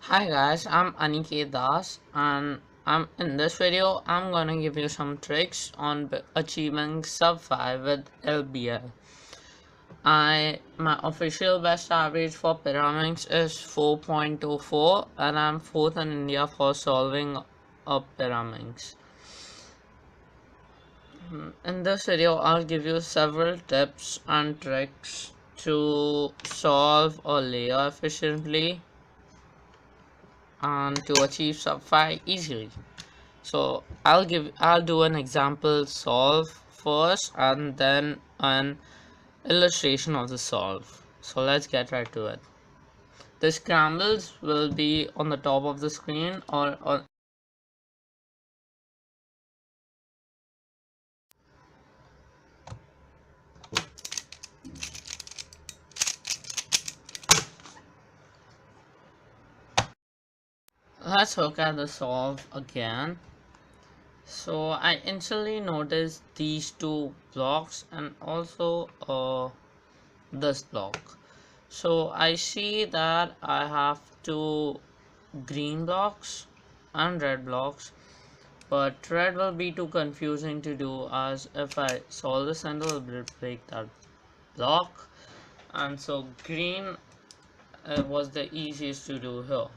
Hi guys, I'm Aniket Das and in this video I'm gonna give you some tricks on achieving sub 5 with LBL. My official best average for pyraminx is 4.24 and I'm 4th in India for solving a pyraminx. In this video I'll give you several tips and tricks to solve a layer efficiently and to achieve sub 5 easily. So I'll do an example solve first and then an illustration of the solve. So let's get right to it. The scrambles will be on the top of the screen or let's look at the solve again. So I instantly noticed these two blocks and also this block. So I see that I have two green blocks and red blocks, but red will be too confusing to do, as if I solve this and will break that block, and so green was the easiest to do here.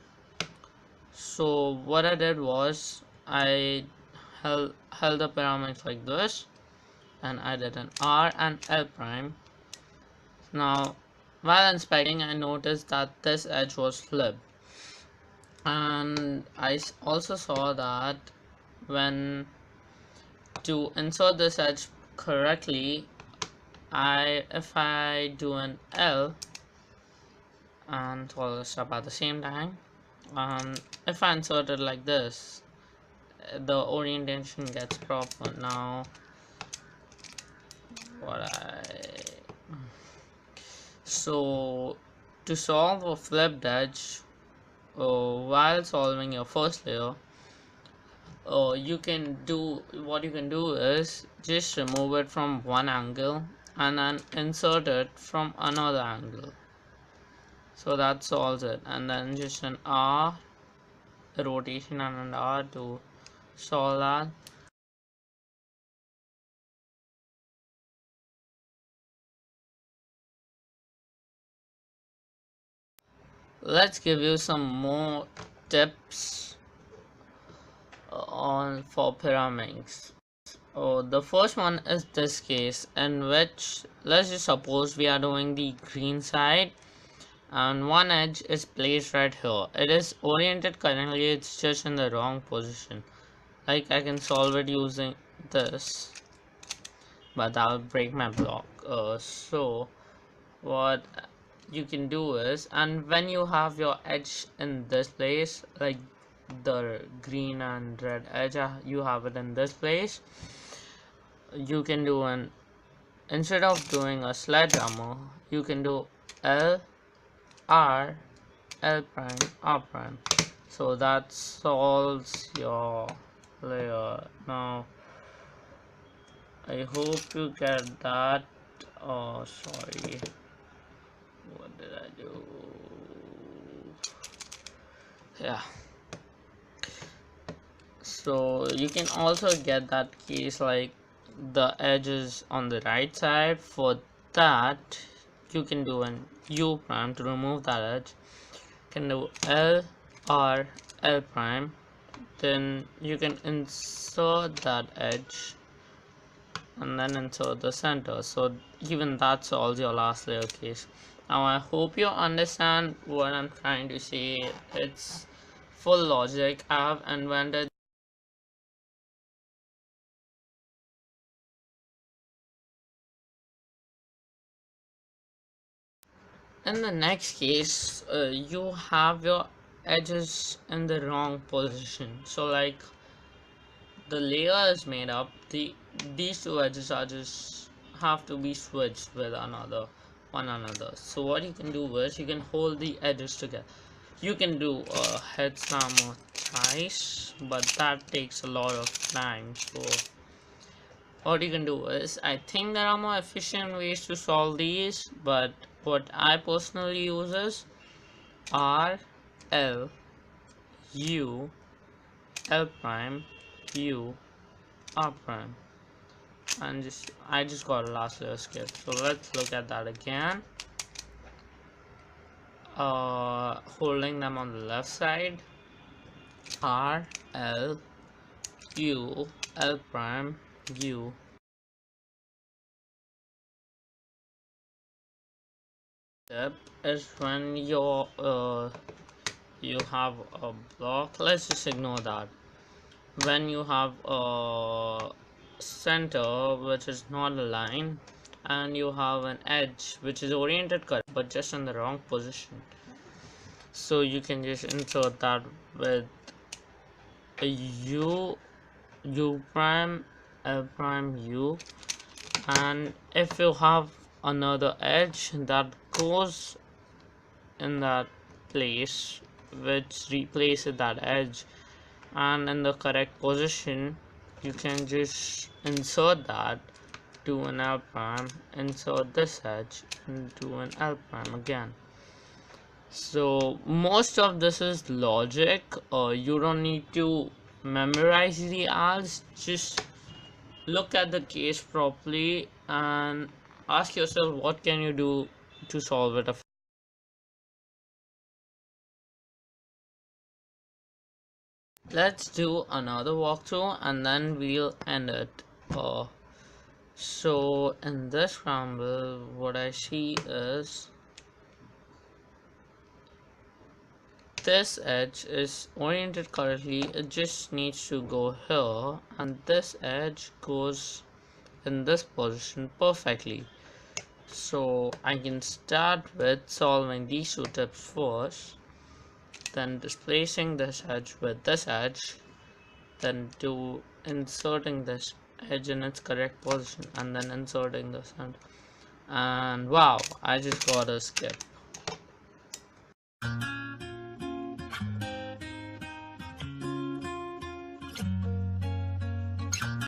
So what I did was I held the pyraminx like this and I did an R and L prime. Now while inspecting I noticed that this edge was flipped, and I also saw that when to insert this edge correctly, if I do an L and follow this up at the same time, if I insert it like this, the orientation gets proper. Now what I so to solve a flipped edge while solving your first layer, you can do what you can do is just remove it from one angle and then insert it from another angle. So that solves it, and then just an R, a rotation and an R to solve that. Let's give you some more tips on for pyraminx. The first one is this case, in which let's just suppose we are doing the green side and one edge is placed right here. It is oriented correctly, it's just in the wrong position. Like I can solve it using this, but that will break my block. So what you can do is, and when you have your edge in this place, like the green and red edge, you have it in this place, you can do an instead of doing a sledgehammer, you can do L R L prime R prime. So that solves your layer. Now I hope you get that. Oh, sorry, what did I do? Yeah, so you can also get that case like the edges on the right side. For that you can do an U prime to remove that edge. You can do L R L prime, then you can insert that edge and then insert the center. So even that solves your last layer case. Now I hope you understand what I'm trying to say. It's full logic. I have invented. In the next case, you have your edges in the wrong position. So like the layer is made up, these two edges are just have to be switched with one another. So what you can do is you can hold the edges together. You can do a head slam or thrice, but that takes a lot of time. So what you can do is, I think there are more efficient ways to solve these, but what I personally use is R L u L prime u R prime, and I just got a last layer skip. So let's look at that again. Holding them on the left side, R L u L prime u. Step is when you have a block. Let's just ignore that. When you have a center which is not a line, and you have an edge which is oriented correct but just in the wrong position, so you can just insert that with a u prime L prime u. And if you have another edge that goes in that place which replaces that edge and in the correct position, you can just insert that to an L prime, insert this edge into an L prime again. So most of this is logic. You don't need to memorize the R's, just look at the case properly and ask yourself what can you do to solve it. Let's do another walkthrough and then we'll end it. So in this scramble, what I see is this edge is oriented correctly, it just needs to go here, and this edge goes in this position perfectly. So I can start with solving these two tips first, then displacing this edge with this edge, then do inserting this edge in its correct position, and then inserting this end. And wow, I just got a skip.